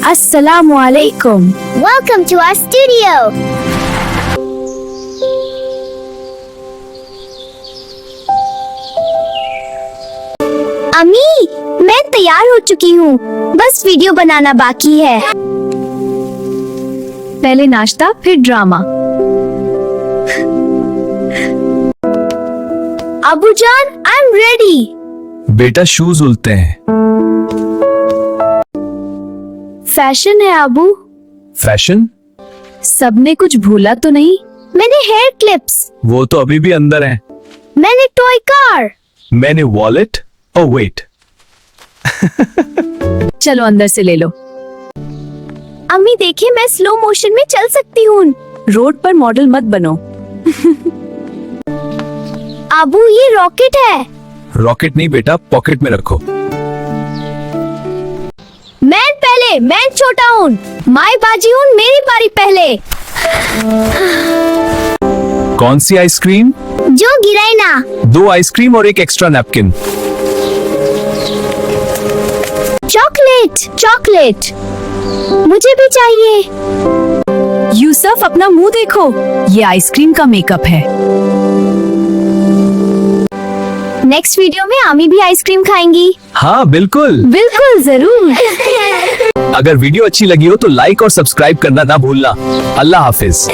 Assalamualaikum. Welcome to our studio. अम्मी, मैं तैयार हो चुकी हूँ, बस वीडियो बनाना बाकी है। पहले नाश्ता फिर ड्रामा। अबूजान, आई एम रेडी। बेटा शूज उलते हैं। फैशन है अबू। फैशन? सबने कुछ भूला तो नहीं? मैंने हेयर क्लिप्स, वो तो अभी भी अंदर है। मैंने टॉय कार, मैंने वॉलेट और वेट। चलो अंदर से ले लो। अम्मी देखिए मैं स्लो मोशन में चल सकती हूँ। रोड पर मॉडल मत बनो। अबू ये रॉकेट है। रॉकेट नहीं बेटा, पॉकेट में रखो। मैं पहले, मैं छोटा हूँ। माई बाजी हूँ, मेरी बारी पहले। कौन सी आइसक्रीम? जो गिराए ना। 2 आइसक्रीम और 1 एक्स्ट्रा नैपकिन। चॉकलेट, चॉकलेट मुझे भी चाहिए। यूसुफ अपना मुंह देखो, ये आइसक्रीम का मेकअप है। नेक्स्ट वीडियो में आमी भी आइसक्रीम खाएंगी। हाँ बिल्कुल। बिल्कुल जरूर। अगर वीडियो अच्छी लगी हो तो लाइक और सब्सक्राइब करना ना भूलना। अल्लाह हाफिज।